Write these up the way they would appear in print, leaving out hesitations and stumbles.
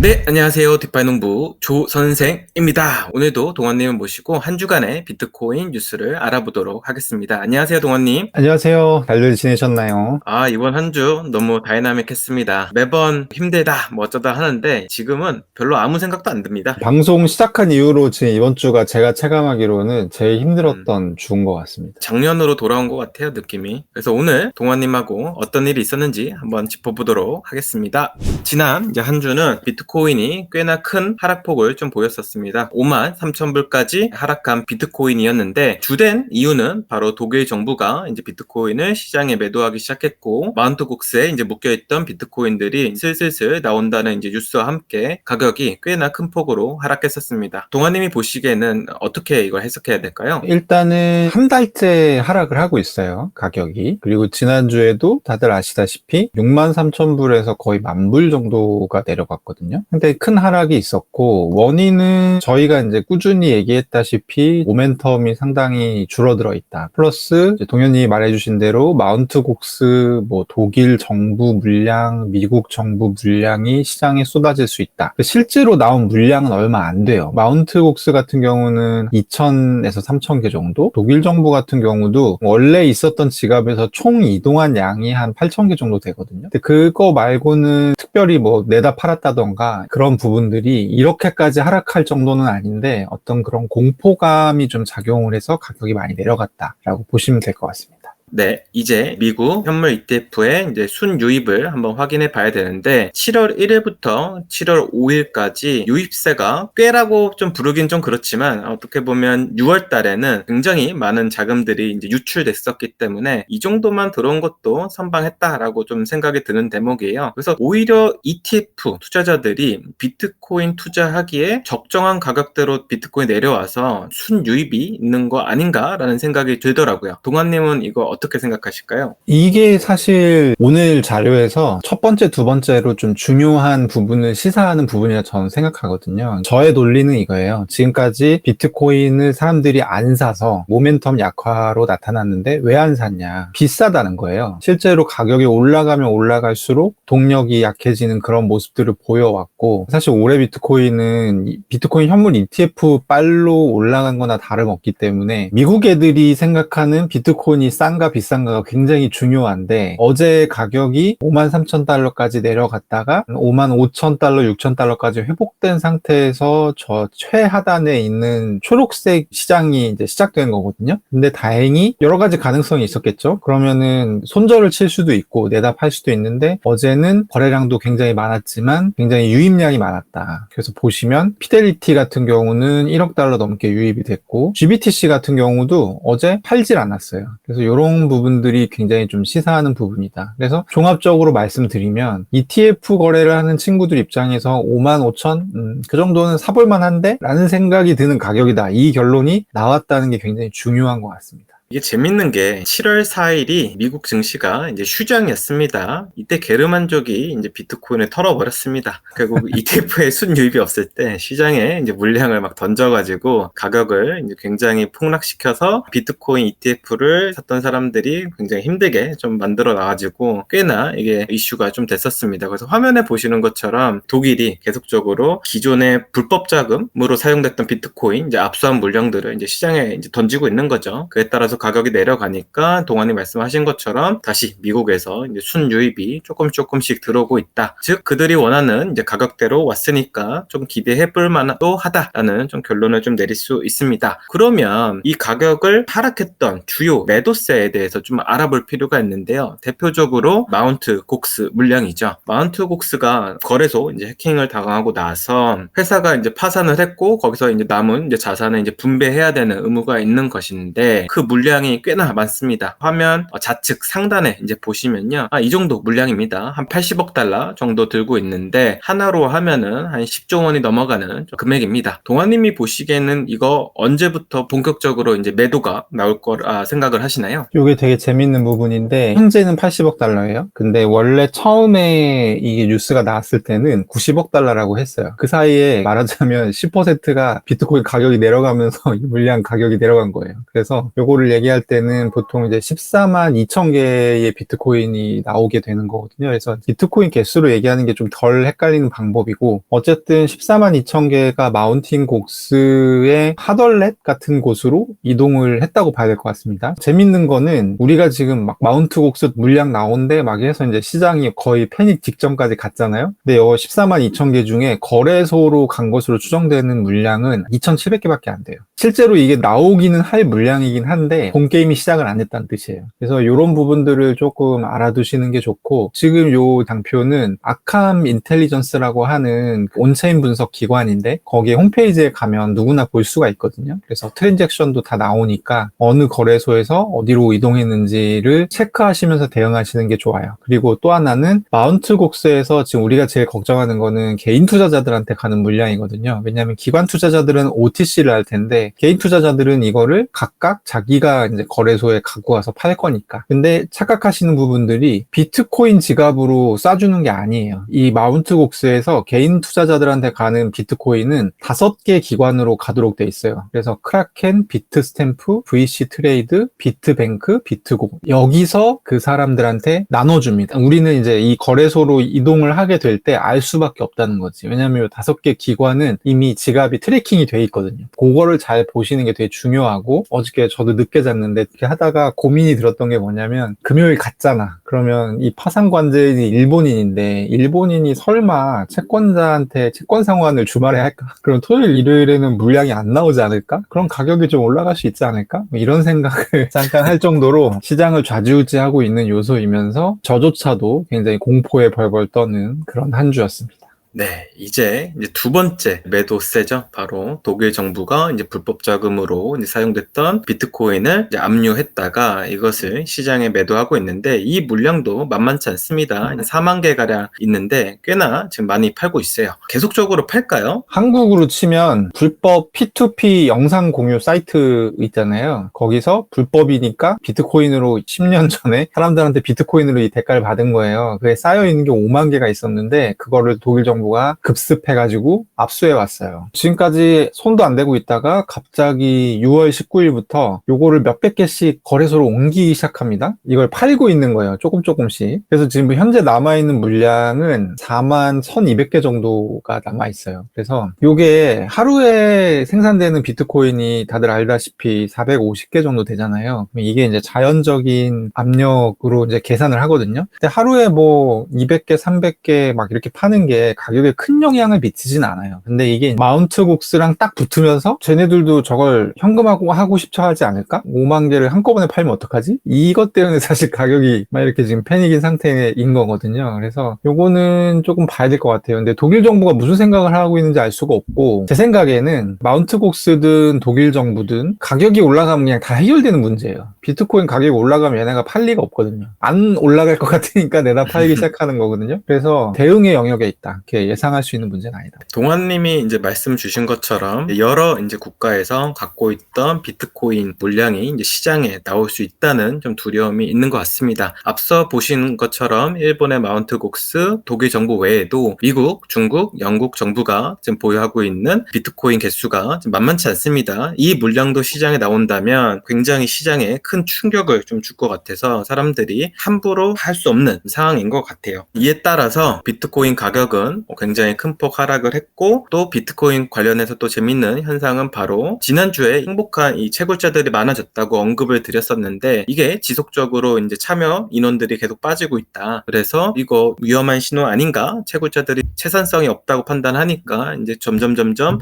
네, 안녕하세요. 뒷발농부 조선생입니다. 오늘도 동원님을 모시고 한 주간의 비트코인 뉴스를 알아보도록 하겠습니다. 안녕하세요, 동원님. 안녕하세요. 잘들 지내셨나요? 이번 한 주 너무 다이나믹했습니다. 매번 힘들다, 뭐 어쩌다 하는데 지금은 별로 아무 생각도 안 듭니다. 방송 시작한 이후로 지금 이번 주가 제가 체감하기로는 제일 음, 힘들었던 주인 것 같습니다. 작년으로 돌아온 것 같아요, 느낌이. 그래서 오늘 동원님하고 어떤 일이 있었는지 한번 짚어보도록 하겠습니다. 지난 이제 한 주는 비트코인이 꽤나 큰 하락폭을 좀 보였었습니다. 5만 3천 불까지 하락한 비트코인이었는데 주된 이유는 바로 독일 정부가 이제 비트코인을 시장에 매도하기 시작했고 마운트 곡스에 이제 묶여있던 비트코인들이 슬슬슬 나온다는 이제 뉴스와 함께 가격이 꽤나 큰 폭으로 하락했었습니다. 동아님이 보시기에는 어떻게 이걸 해석해야 될까요? 일단은 한 달째 하락을 하고 있어요. 가격이. 그리고 지난주에도 다들 아시다시피 63,000불에서 거의 10,000불 정도가 내려갔거든요. 근데 큰 하락이 있었고 원인은 저희가 이제 꾸준히 얘기했다시피 모멘텀이 상당히 줄어들어 있다. 플러스 동현이 말해주신 대로 마운트 곡스, 뭐 독일 정부 물량, 미국 정부 물량이 시장에 쏟아질 수 있다. 실제로 나온 물량은 얼마 안 돼요. 마운트 곡스 같은 경우는 2,000에서 3,000개 정도? 독일 정부 같은 경우도 원래 있었던 지갑에서 총 이동한 양이 한 8,000개 정도 되거든요. 근데 그거 말고는 특별히 뭐 내다 팔았다던가 그런 부분들이 이렇게까지 하락할 정도는 아닌데 어떤 그런 공포감이 좀 작용을 해서 가격이 많이 내려갔다라고 보시면 될 것 같습니다. 네, 이제 미국 현물 ETF의 이제 순유입을 한번 확인해 봐야 되는데 7월 1일부터 7월 5일까지 유입세가 꽤라고 좀 부르긴 좀 그렇지만 어떻게 보면 6월 달에는 굉장히 많은 자금들이 이제 유출됐었기 때문에 이 정도만 들어온 것도 선방했다라고 좀 생각이 드는 대목이에요. 그래서 오히려 ETF 투자자들이 비트코인 투자하기에 적정한 가격대로 비트코인 내려와서 순유입이 있는 거 아닌가라는 생각이 들더라고요. 동환님은 이거 어떻게 생각하실까요? 이게 사실 오늘 자료에서 첫 번째, 두 번째로 좀 중요한 부분을 시사하는 부분이라 저는 생각하거든요. 저의 논리는 이거예요. 지금까지 비트코인을 사람들이 안 사서 모멘텀 약화로 나타났는데 왜 안 샀냐? 비싸다는 거예요. 실제로 가격이 올라가면 올라갈수록 동력이 약해지는 그런 모습들을 보여왔고 사실 올해 비트코인은 비트코인 현물 ETF 빨로 올라간 거나 다름없기 때문에 미국 애들이 생각하는 비트코인이 싼가 비싼가가 굉장히 중요한데 어제 가격이 53,000달러까지 내려갔다가 55,000달러, 6,000달러까지 회복된 상태에서 저 최하단에 있는 초록색 시장이 이제 시작된 거거든요. 근데 다행히 여러 가지 가능성이 있었겠죠. 그러면은 손절을 칠 수도 있고 내다 팔 수도 있는데 어제는 거래량도 굉장히 많았지만 굉장히 유입량이 많았다. 그래서 보시면 피델리티 같은 경우는 1억 달러 넘게 유입이 됐고 GBTC 같은 경우도 어제 팔질 않았어요. 그래서 이런 부분들이 굉장히 좀 시사하는 부분이다. 그래서 종합적으로 말씀드리면 ETF 거래를 하는 친구들 입장에서 55,000? 그 정도는 사볼만 한데? 라는 생각이 드는 가격이다. 이 결론이 나왔다는 게 굉장히 중요한 것 같습니다. 이게 재밌는 게 7월 4일이 미국 증시가 이제 휴장이었습니다. 이때 게르만족이 이제 비트코인을 털어버렸습니다. 결국 ETF에 순유입이 없을 때 시장에 이제 물량을 막 던져가지고 가격을 이제 굉장히 폭락시켜서 비트코인 ETF를 샀던 사람들이 굉장히 힘들게 좀 만들어 놔가지고 꽤나 이게 이슈가 좀 됐었습니다. 그래서 화면에 보시는 것처럼 독일이 계속적으로 기존의 불법 자금으로 사용됐던 비트코인 이제 압수한 물량들을 이제 시장에 이제 던지고 있는 거죠. 그에 따라서 가격이 내려가니까 동안이 말씀하신 것처럼 다시 미국에서 이제 순유입이 조금씩 들어오고 있다. 즉 그들이 원하는 이제 가격대로 왔으니까 좀 기대해 볼 만도 하다라는 좀 결론을 좀 내릴 수 있습니다. 그러면 이 가격을 하락했던 주요 매도세에 대해서 좀 알아볼 필요가 있는데요. 대표적으로 마운트 곡스 물량이죠. 마운트 곡스가 거래소 이제 해킹을 당하고 나서 회사가 이제 파산을 했고 거기서 이제 남은 이제 자산을 이제 분배해야 되는 의무가 있는 것인데 그 물량이 꽤나 많습니다. 화면 좌측 상단에 이제 보시면요. 이 정도 물량입니다. 한 80억 달러 정도 들고 있는데 하나로 하면은 한 10조 원이 넘어가는 금액입니다. 동아님이 보시기에는 이거 언제부터 본격적으로 이제 매도가 나올 거라 생각을 하시나요? 이게 되게 재밌는 부분인데 현재는 80억 달러예요. 근데 원래 처음에 이게 뉴스가 나왔을 때는 90억 달러라고 했어요. 그 사이에 말하자면 10%가 비트코인 가격이 내려가면서 이 물량 가격이 내려간 거예요. 그래서 요거를 얘기할 때는 보통 이제 14만 2천 개의 비트코인이 나오게 되는 거거든요. 그래서 비트코인 개수로 얘기하는 게 좀 덜 헷갈리는 방법이고, 어쨌든 14만 2천 개가 마운틴 곡스의 하덜렛 같은 곳으로 이동을 했다고 봐야 될 것 같습니다. 재밌는 거는 우리가 지금 막 마운트 곡스 물량 나온대 막 해서 이제 시장이 거의 패닉 직전까지 갔잖아요. 근데 14만 2천 개 중에 거래소로 간 것으로 추정되는 물량은 2,700개밖에 안 돼요. 실제로 이게 나오기는 할 물량이긴 한데 본 게임이 시작을 안 했다는 뜻이에요. 그래서 이런 부분들을 조금 알아두시는 게 좋고, 지금 요 장표는 아캄 인텔리전스라고 하는 온체인 분석 기관인데 거기에 홈페이지에 가면 누구나 볼 수가 있거든요. 그래서 트랜잭션도 다 나오니까 어느 거래소에서 어디로 이동했는지를 체크하시면서 대응하시는 게 좋아요. 그리고 또 하나는 마운트 곡스에서 지금 우리가 제일 걱정하는 거는 개인 투자자들한테 가는 물량이거든요. 왜냐하면 기관 투자자들은 OTC를 할 텐데 개인 투자자들은 이거를 각각 자기가 이제 거래소에 갖고 와서 팔 거니까. 근데 착각하시는 부분들이 비트코인 지갑으로 쏴주는 게 아니에요. 이 마운트 곡스에서 개인 투자자들한테 가는 비트코인은 5개 기관으로 가도록 돼 있어요. 그래서 크라켄, 비트스탬프, VC 트레이드, 비트뱅크, 비트고, 여기서 그 사람들한테 나눠줍니다. 우리는 이제 이 거래소로 이동을 하게 될 때 알 수밖에 없다는 거지. 왜냐면 이 5개 기관은 이미 지갑이 트래킹이 돼 있거든요. 그거를 잘 보시는 게 되게 중요하고, 어저께 저도 늦게 잤는데 이렇게 하다가 고민이 들었던 게 뭐냐면, 금요일 갔잖아. 그러면 이 파산관제인이 일본인인데 일본인이 설마 채권자한테 채권 상환을 주말에 할까? 그럼 토요일 일요일에는 물량이 안 나오지 않을까? 그럼 가격이 좀 올라갈 수 있지 않을까? 뭐 이런 생각을 잠깐 할 정도로 시장을 좌지우지하고 있는 요소이면서 저조차도 굉장히 공포에 벌벌 떠는 그런 한 주였습니다. 네, 이제 두 번째 매도세죠. 바로 독일 정부가 이제 불법 자금으로 이제 사용됐던 비트코인을 이제 압류했다가 이것을 시장에 매도하고 있는데, 이 물량도 만만치 않습니다. 4만 개 가량 있는데 꽤나 지금 많이 팔고 있어요. 계속적으로 팔까요? 한국으로 치면 불법 P2P 영상 공유 사이트 있잖아요. 거기서 불법이니까 비트코인으로 10년 전에 사람들한테 비트코인으로 이 대가를 받은 거예요. 그게 쌓여있는 게 5만 개가 있었는데 그거를 독일 정부가 급습해가지고 압수해 왔어요. 지금까지 손도 안 대고 있다가 갑자기 6월 19일부터 요거를 몇백 개씩 거래소로 옮기기 시작합니다. 이걸 팔고 있는 거예요. 조금씩. 그래서 지금 현재 남아있는 물량은 4만 1200개 정도가 남아있어요. 그래서 요게 하루에 생산되는 비트코인이 다들 알다시피 450개 정도 되잖아요. 이게 이제 자연적인 압력으로 이제 계산을 하거든요. 근데 하루에 뭐 200개, 300개 막 이렇게 파는 게 가격에 큰 영향을 미치진 않아요. 근데 이게 마운트 곡스랑 딱 붙으면서 쟤네들도 저걸 현금화고 하고 싶어 하지 않을까? 5만 개를 한꺼번에 팔면 어떡하지? 이것 때문에 사실 가격이 막 이렇게 지금 패닉인 상태인 거거든요. 그래서 요거는 조금 봐야 될 것 같아요. 근데 독일 정부가 무슨 생각을 하고 있는지 알 수가 없고, 제 생각에는 마운트 곡스든 독일 정부든 가격이 올라가면 그냥 다 해결되는 문제예요. 비트코인 가격이 올라가면 얘네가 팔 리가 없거든요. 안 올라갈 것 같으니까 내다 팔기 시작하는 거거든요. 그래서 대응의 영역에 있다. 이렇게 예상할 수 있는 문제는 아니다. 동환님이 이제 말씀 주신 것처럼 여러 이제 국가에서 갖고 있던 비트코인 물량이 이제 시장에 나올 수 있다는 좀 두려움이 있는 것 같습니다. 앞서 보신 것처럼 일본의 마운트 곡스, 독일 정부 외에도 미국, 중국, 영국 정부가 지금 보유하고 있는 비트코인 개수가 좀 만만치 않습니다. 이 물량도 시장에 나온다면 굉장히 시장에 큰 충격을 좀 줄 것 같아서 사람들이 함부로 할 수 없는 상황인 것 같아요. 이에 따라서 비트코인 가격은 굉장히 큰 폭 하락을 했고, 또 비트코인 관련해서 또 재밌는 현상은 바로 지난주에 행복한 이 채굴자들이 많아졌다고 언급을 드렸었는데, 이게 지속적으로 이제 참여 인원들이 계속 빠지고 있다. 그래서 이거 위험한 신호 아닌가? 채굴자들이 채산성이 없다고 판단하니까 이제 점점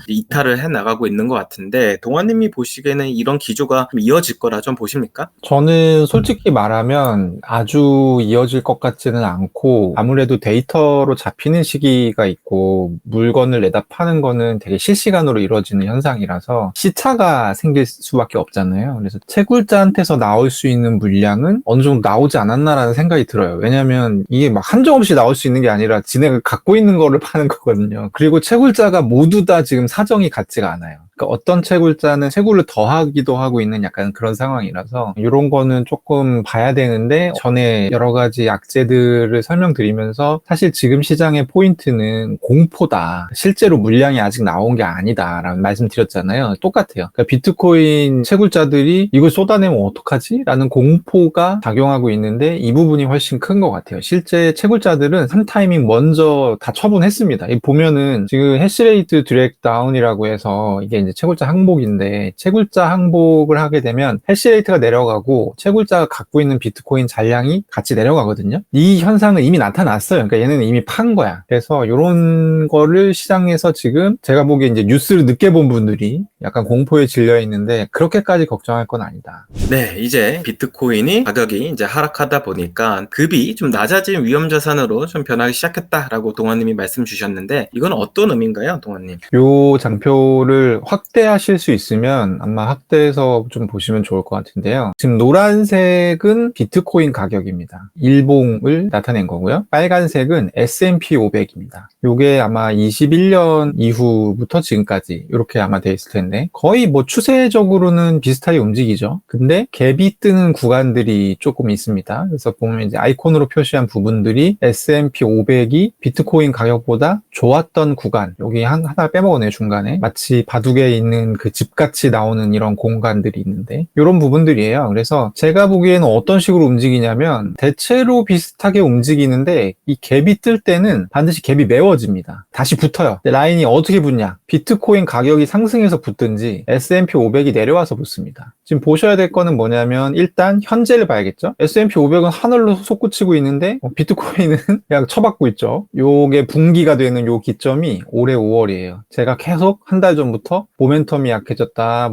이탈을 해 나가고 있는 것 같은데, 동환님이 보시기에는 이런 기조가 좀 이어질 거라 좀 보십니까? 저는 솔직히 말하면 아주 이어질 것 같지는 않고, 아무래도 데이터로 잡히는 시기가 있고 물건을 내다 파는 거는 되게 실시간으로 이루어지는 현상이라서 시차가 생길 수밖에 없잖아요. 그래서 채굴자한테서 나올 수 있는 물량은 어느 정도 나오지 않았나라는 생각이 들어요. 왜냐면 이게 막 한정없이 나올 수 있는 게 아니라 지네가 갖고 있는 거를 파는 거거든요. 그리고 채굴자가 모두 다 지금 사정이 같지가 않아요. 그러니까 어떤 채굴자는 채굴을 더하기도 하고 있는 약간 그런 상황이라서 이런 거는 조금 봐야 되는데, 전에 여러 가지 약재들을 설명드리면서 사실 지금 시장의 포인트는 공포다. 실제로 물량이 아직 나온 게 아니다라는 말씀드렸잖아요. 똑같아요. 그러니까 비트코인 채굴자들이 이걸 쏟아내면 어떡하지? 라는 공포가 작용하고 있는데, 이 부분이 훨씬 큰 것 같아요. 실제 채굴자들은 한 타이밍 먼저 다 처분했습니다. 이 보면은 지금 해시레이트 드랙 다운이라고 해서 이게 이제 채굴자 항복인데, 채굴자 항복을 하게 되면 해시레이트가 내려가고 채굴자가 갖고 있는 비트코인 잔량이 같이 내려가거든요. 이 현상은 이미 나타났어요. 그러니까 얘네는 이미 판 거야. 그래서 이런 거를 시장에서 지금 제가 보기에 이제 뉴스를 늦게 본 분들이 약간 공포에 질려 있는데, 그렇게까지 걱정할 건 아니다. 네, 이제 비트코인이 가격이 이제 하락하다 보니까 급이 좀 낮아진 위험자산으로 좀 변하기 시작했다라고 동환님이 말씀 주셨는데, 이건 어떤 의미인가요, 동환님? 요 장표를 확대하실 수 있으면 아마 확대해서 좀 보시면 좋을 것 같은데요. 지금 노란색은 비트코인 가격입니다. 일봉을 나타낸 거고요. 빨간색은 S&P 500입니다. 요게 아마 21년 이후부터 지금까지 이렇게 아마 돼 있을 텐데, 거의 뭐 추세적으로는 비슷하게 움직이죠. 근데 갭이 뜨는 구간들이 조금 있습니다. 그래서 보면 이제 아이콘으로 표시한 부분들이 S&P 500이 비트코인 가격보다 좋았던 구간, 여기 하나 빼먹었네요, 중간에. 마치 바둑에 있는 그 집같이 나오는 이런 공간들이 있는데, 이런 부분들이에요. 그래서 제가 보기에는 어떤 식으로 움직이냐면 대체로 비슷하게 움직이는데, 이 갭이 뜰 때는 반드시 갭이 메워집니다. 다시 붙어요. 라인이 어떻게 붙냐? 비트코인 가격이 상승해서 붙든지 S&P 500이 내려와서 붙습니다. 지금 보셔야 될 거는 뭐냐면, 일단 현재를 봐야겠죠. S&P 500은 하늘로 솟구치고 있는데 비트코인은 그냥 쳐박고 있죠. 요게 분기가 되는 요 기점이 올해 5월이에요. 제가 계속 한 달 전부터 모멘텀이 약해졌다가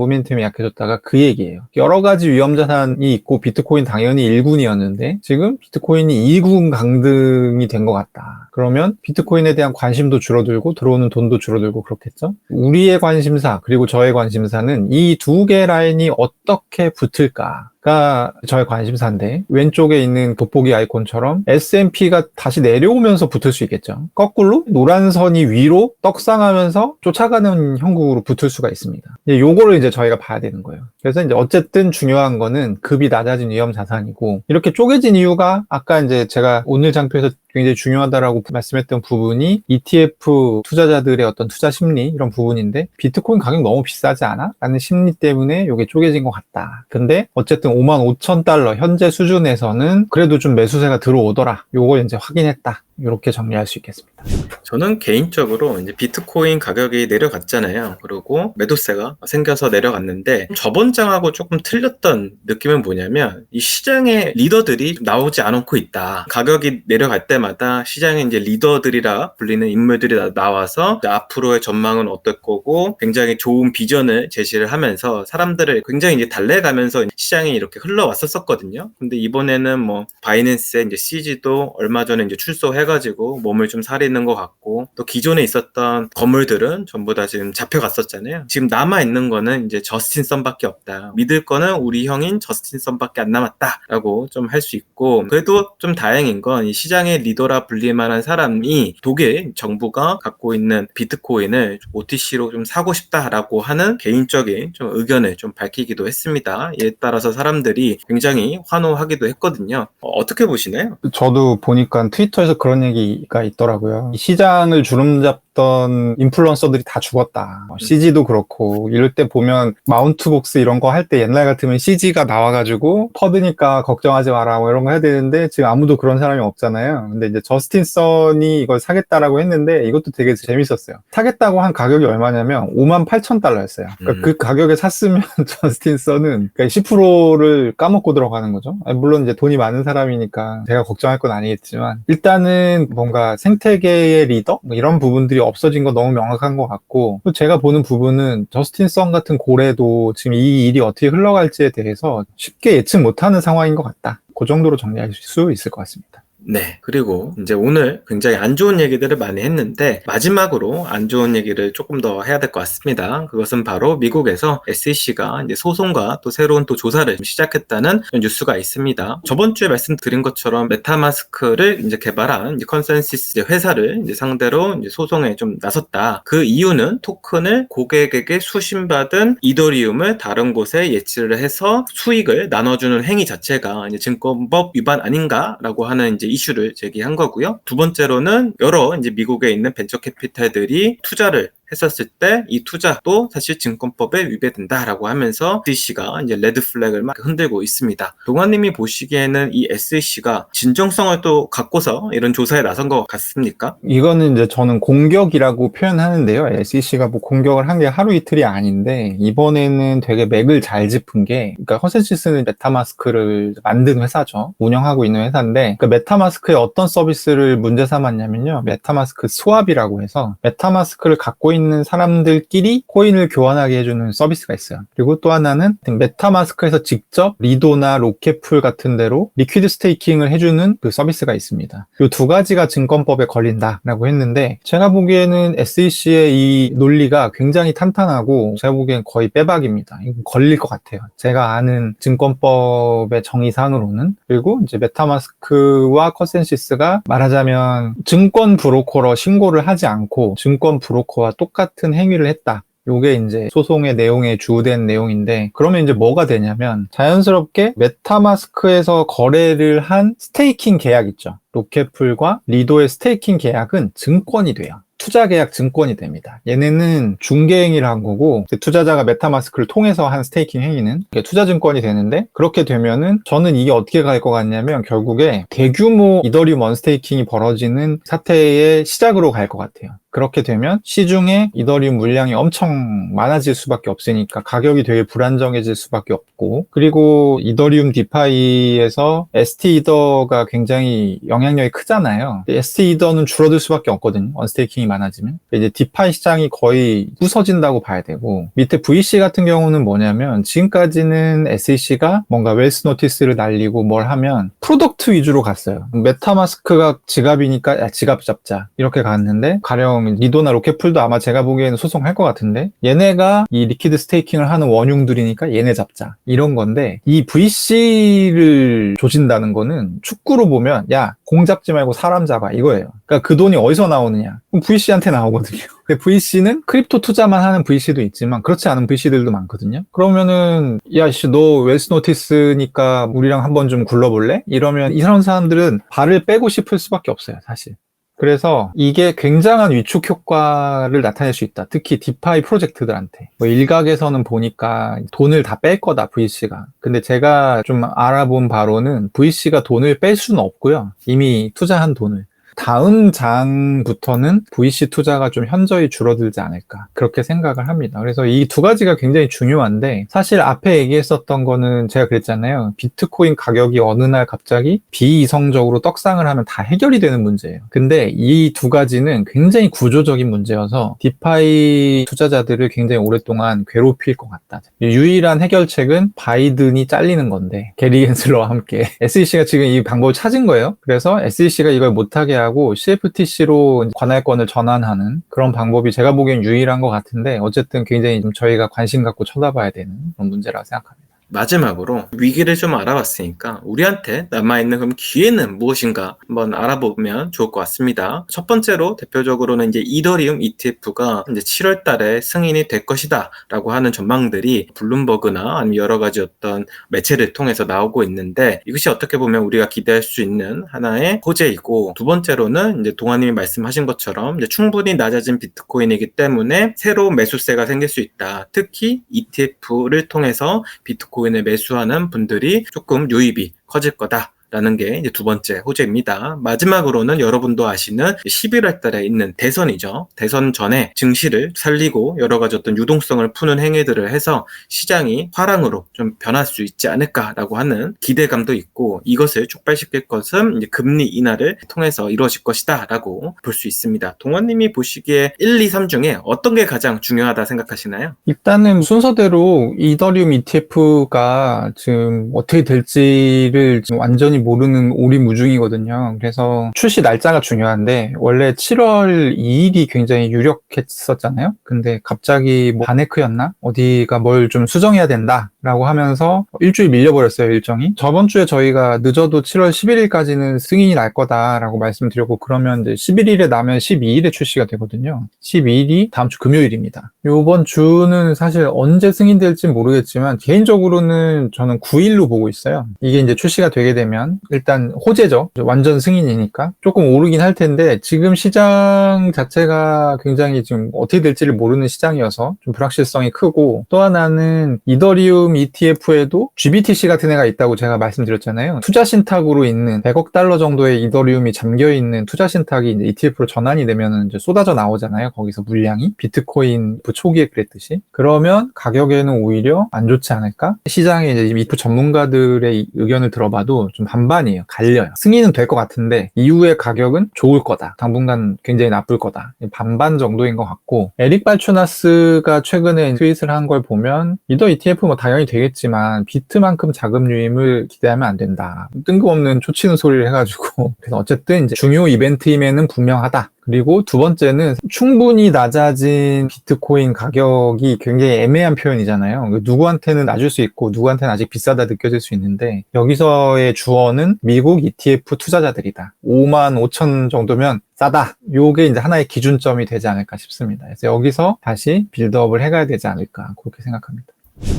그 얘기예요. 여러 가지 위험자산이 있고 비트코인 당연히 1군이었는데 지금 비트코인이 2군 강등이 된 것 같다. 그러면 비트코인에 대한 관심도 줄어들고 들어오는 돈도 줄어들고 그렇겠죠. 우리의 관심사 그리고 저의 관심사는 이 두 개 라인이 어떻게 붙을까가 저의 관심사인데, 왼쪽에 있는 돋보기 아이콘처럼 S&P가 다시 내려오면서 붙을 수 있겠죠. 거꾸로 노란 선이 위로 떡상하면서 쫓아가는 형국으로 붙을 수가 있습니다. 요거를 이제 저희가 봐야 되는 거예요. 그래서 이제 어쨌든 중요한 거는 급이 낮아진 위험 자산이고, 이렇게 쪼개진 이유가 아까 이제 제가 오늘 장표에서 굉장히 중요하다라고 말씀했던 부분이 ETF 투자자들의 어떤 투자 심리 이런 부분인데, 비트코인 가격 너무 비싸지 않아? 라는 심리 때문에 이게 쪼개진 것 같다. 근데 어쨌든 55,000달러 현재 수준에서는 그래도 좀 매수세가 들어오더라. 요걸 이제 확인했다. 이렇게 정리할 수 있겠습니다. 저는 개인적으로 이제 비트코인 가격이 내려갔잖아요. 그리고 매도세가 생겨서 내려갔는데, 저번 장하고 조금 틀렸던 느낌은 뭐냐면, 이 시장의 리더들이 나오지 않고 있다. 가격이 내려갈 때마다 시장에 이제 리더들이라 불리는 인물들이 나와서 앞으로의 전망은 어떨 거고 굉장히 좋은 비전을 제시를 하면서 사람들을 굉장히 이제 달래가면서 시장이 이렇게 흘러왔었거든요. 근데 이번에는 뭐 바이낸스의 이제 CG도 얼마 전에 이제 출소해가지고 몸을 좀 사리는 것 같고, 또 기존에 있었던 건물들은 전부 다 지금 잡혀갔었잖아요. 지금 남아있는 거는 이제 저스틴 썬밖에 없다. 믿을 거는 우리 형인 저스틴 썬밖에 안 남았다라고 좀 할 수 있고, 그래도 좀 다행인 건 이 시장의 리더라 불릴 만한 사람이 독일 정부가 갖고 있는 비트코인을 OTC로 좀 사고 싶다라고 하는 개인적인 좀 의견을 좀 밝히기도 했습니다. 이에 따라서 사람들이 굉장히 환호하기도 했거든요. 어떻게 보시나요? 저도 보니까 트위터에서 그런 얘기가 있더라고요. 이 시장을 주름잡던 인플루언서들이 다 죽었다. CG도 그렇고, 이럴 때 보면 마운트복스 이런 거 할 때 옛날 같으면 CG가 나와가지고 퍼드니까 걱정하지 마라 뭐 이런 거 해야 되는데, 지금 아무도 그런 사람이 없잖아요. 근데 이제 저스틴 선이 이걸 사겠다라고 했는데, 이것도 되게 재밌었어요. 사겠다고 한 가격이 얼마냐면 58,000달러였어요. 그러니까 그 가격에 샀으면 저스틴 선은 10%를 까먹고 들어가는 거죠. 물론 이제 돈이 많은 사람이니까 제가 걱정할 건 아니겠지만, 일단은 뭔가 생태계의 리더? 뭐 이런 부분들이 없어진 거 너무 명확한 것 같고, 또 제가 보는 부분은 저스틴 선 같은 고래도 지금 이 일이 어떻게 흘러갈지에 대해서 쉽게 예측 못하는 상황인 것 같다. 그 정도로 정리할 수 있을 것 같습니다. 네. 그리고 이제 오늘 굉장히 안 좋은 얘기들을 많이 했는데 마지막으로 안 좋은 얘기를 조금 더 해야 될 것 같습니다. 그것은 바로 미국에서 SEC가 이제 소송과 또 새로운 또 조사를 시작했다는 뉴스가 있습니다. 저번 주에 말씀드린 것처럼 메타마스크를 이제 개발한 이제 컨센시스 회사를 이제 상대로 이제 소송에 좀 나섰다. 그 이유는 토큰을 고객에게 수신받은 이더리움을 다른 곳에 예치를 해서 수익을 나눠주는 행위 자체가 이제 증권법 위반 아닌가라고 하는 이제 이슈를 제기한 거고요. 두 번째로는 여러 이제 미국에 있는 벤처 캐피탈들이 투자를 했었을 때 이 투자도 사실 증권법에 위배된다라고 하면서 SEC가 이제 레드 플래그를 막 흔들고 있습니다. 동아님이 보시기에는 이 SEC가 진정성을 또 갖고서 이런 조사에 나선 것 같습니까? 이거는 이제 저는 공격이라고 표현하는데요. SEC가 뭐 공격을 한 게 하루 이틀이 아닌데 이번에는 되게 맥을 잘 짚은 게, 그러니까 컨센시스는 메타마스크를 만든 회사죠. 운영하고 있는 회사인데, 그러니까 메타마스크의 어떤 서비스를 문제 삼았냐면요. 메타마스크 스왑이라고 해서 메타마스크를 갖고 있는 사람들끼리 코인을 교환하게 해주는 서비스가 있어요. 그리고 또 하나는 메타마스크에서 직접 리도나 로켓풀 같은 데로 리퀴드 스테이킹을 해주는 그 서비스가 있습니다. 이 두 가지가 증권법에 걸린다라고 했는데, 제가 보기에는 SEC의 이 논리가 굉장히 탄탄하고 제가 보기엔 거의 빼박입니다. 이거 걸릴 것 같아요. 제가 아는 증권법의 정의상으로는. 그리고 이제 메타마스크와 컨센시스가 말하자면 증권 브로커로 신고를 하지 않고 증권 브로커와 똑같은 행위를 했다. 요게 이제 소송의 내용에 주된 내용인데, 그러면 이제 뭐가 되냐면 자연스럽게 메타마스크에서 거래를 한 스테이킹 계약 있죠. 로켓풀과 리도의 스테이킹 계약은 증권이 돼요. 투자 계약 증권이 됩니다. 얘네는 중개 행위를 한 거고, 투자자가 메타마스크를 통해서 한 스테이킹 행위는 투자 증권이 되는데, 그렇게 되면은 저는 이게 어떻게 갈 것 같냐면 결국에 대규모 이더리움 언스테이킹이 벌어지는 사태의 시작으로 갈 것 같아요. 그렇게 되면 시중에 이더리움 물량이 엄청 많아질 수밖에 없으니까 가격이 되게 불안정해질 수밖에 없고, 그리고 이더리움 디파이에서 ST 이더가 굉장히 영향력이 크잖아요. ST 이더는 줄어들 수밖에 없거든요. 언스테이킹이 많아지면. 이제 디파이 시장이 거의 부서진다고 봐야 되고, 밑에 VC 같은 경우는 뭐냐면 지금까지는 SEC가 뭔가 웰스 노티스를 날리고 뭘 하면 프로덕트 위주로 갔어요. 메타마스크가 지갑이니까 야, 지갑 잡자 이렇게 갔는데, 가령 리도나 로켓풀도 아마 제가 보기에는 소송할 것 같은데, 얘네가 이 리퀴드 스테이킹을 하는 원흉들이니까 얘네 잡자 이런 건데, 이 VC를 조진다는 거는 축구로 보면 야, 공 잡지 말고 사람 잡아 이거예요. 그러니까 그 돈이 어디서 나오느냐? 그럼 VC한테 나오거든요. VC는 크립토 투자만 하는 VC도 있지만 그렇지 않은 VC들도 많거든요. 그러면은 야, 씨, 너 웰스 노티스니까 우리랑 한번 좀 굴러볼래? 이러면 이런 사람들은 발을 빼고 싶을 수밖에 없어요, 사실. 그래서 이게 굉장한 위축 효과를 나타낼 수 있다. 특히 디파이 프로젝트들한테. 뭐 일각에서는 보니까 돈을 다 뺄 거다, VC가. 근데 제가 좀 알아본 바로는 VC가 돈을 뺄 수는 없고요. 이미 투자한 돈을. 다음 장부터는 VC 투자가 좀 현저히 줄어들지 않을까, 그렇게 생각을 합니다. 그래서 이 두 가지가 굉장히 중요한데, 사실 앞에 얘기했었던 거는 제가 그랬잖아요. 비트코인 가격이 어느 날 갑자기 비이성적으로 떡상을 하면 다 해결이 되는 문제예요. 근데 이 두 가지는 굉장히 구조적인 문제여서 디파이 투자자들을 굉장히 오랫동안 괴롭힐 것 같다. 유일한 해결책은 바이든이 잘리는 건데, 게리 겐슬러와 함께 SEC가 지금 이 방법을 찾은 거예요. 그래서 SEC가 이걸 못하게 하고 CFTC로 관할권을 전환하는 그런 방법이 제가 보기엔 유일한 것 같은데, 어쨌든 굉장히 좀 저희가 관심 갖고 쳐다봐야 되는 그런 문제라고 생각합니다. 마지막으로 위기를 좀 알아봤으니까 우리한테 남아있는 그럼 기회는 무엇인가 한번 알아보면 좋을 것 같습니다. 첫 번째로 대표적으로는 이제 이더리움 ETF가 이제 7월 달에 승인이 될 것이다 라고 하는 전망들이 블룸버그나 아니면 여러 가지 어떤 매체를 통해서 나오고 있는데, 이것이 어떻게 보면 우리가 기대할 수 있는 하나의 호재이고, 두 번째로는 이제 동아님이 말씀하신 것처럼 이제 충분히 낮아진 비트코인이기 때문에 새로운 매수세가 생길 수 있다. 특히 ETF를 통해서 비트코인을 매수하는 분들이 조금 유입이 커질 거다. 라는 게 이제 두 번째 호재입니다. 마지막으로는 여러분도 아시는 11월 달에 있는 대선이죠. 대선 전에 증시를 살리고 여러 가지 어떤 유동성을 푸는 행위들을 해서 시장이 화랑으로 좀 변할 수 있지 않을까라고 하는 기대감도 있고, 이것을 촉발시킬 것은 이제 금리 인하를 통해서 이루어질 것이다 라고 볼 수 있습니다. 동원님이 보시기에 1, 2, 3 중에 어떤 게 가장 중요하다 생각하시나요? 일단은 순서대로 이더리움 ETF가 지금 어떻게 될지를 지금 완전히 모르는 오리무중이거든요. 그래서 출시 날짜가 중요한데 원래 7월 2일이 굉장히 유력했었잖아요. 근데 갑자기 뭐 바네크였나? 어디가 뭘 좀 수정해야 된다라고 하면서 일주일 밀려버렸어요, 일정이. 저번 주에 저희가 늦어도 7월 11일까지는 승인이 날 거다라고 말씀드렸고, 그러면 이제 11일에 나면 12일에 출시가 되거든요. 12일이 다음 주 금요일입니다. 요번 주는 사실 언제 승인될지 모르겠지만 개인적으로는 저는 9일로 보고 있어요. 이게 이제 출시가 되게 되면 일단 호재죠. 완전 승인이니까 조금 오르긴 할 텐데 지금 시장 자체가 굉장히 지금 어떻게 될지를 모르는 시장이어서 좀 불확실성이 크고, 또 하나는 이더리움 ETF에도 GBTC 같은 애가 있다고 제가 말씀드렸잖아요. 투자 신탁으로 있는 100억 달러 정도의 이더리움이 잠겨 있는 투자 신탁이 이제 ETF로 전환이 되면은 이제 쏟아져 나오잖아요. 거기서 물량이 비트코인 초기에 그랬듯이. 그러면 가격에는 오히려 안 좋지 않을까? 시장에 이제 ETF 전문가들의 의견을 들어봐도 좀 반반이에요. 갈려요. 승인은 될 것 같은데 이후의 가격은 좋을 거다. 당분간 굉장히 나쁠 거다. 반반 정도인 것 같고, 에릭 발추나스가 최근에 트윗을 한 걸 보면 이더 ETF 뭐 당연히 되겠지만 비트만큼 자금 유임을 기대하면 안 된다. 뜬금없는 초치는 소리를 해가지고 그래서 어쨌든 이제 중요 이벤트임에는 분명하다. 그리고 두 번째는 충분히 낮아진 비트코인 가격이 굉장히 애매한 표현이잖아요. 누구한테는 낮을 수 있고 누구한테는 아직 비싸다 느껴질 수 있는데, 여기서의 주어는 미국 ETF 투자자들이다. 5만 5천 정도면 싸다. 요게 이제 하나의 기준점이 되지 않을까 싶습니다. 그래서 여기서 다시 빌드업을 해가야 되지 않을까, 그렇게 생각합니다.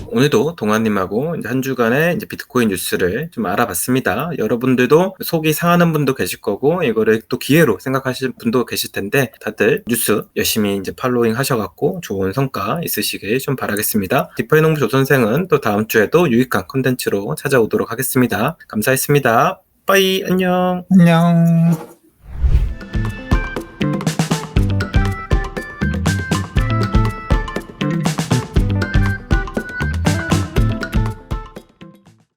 오늘도 동아님하고 이제 한 주간의 이제 비트코인 뉴스를 좀 알아봤습니다. 여러분들도 속이 상하는 분도 계실 거고, 이거를 또 기회로 생각하시는 분도 계실 텐데, 다들 뉴스 열심히 이제 팔로잉 하셔갖고 좋은 성과 있으시길 좀 바라겠습니다. 디파이 농부 조선생은 또 다음 주에도 유익한 컨텐츠로 찾아오도록 하겠습니다. 감사했습니다. 빠이, 안녕. 안녕.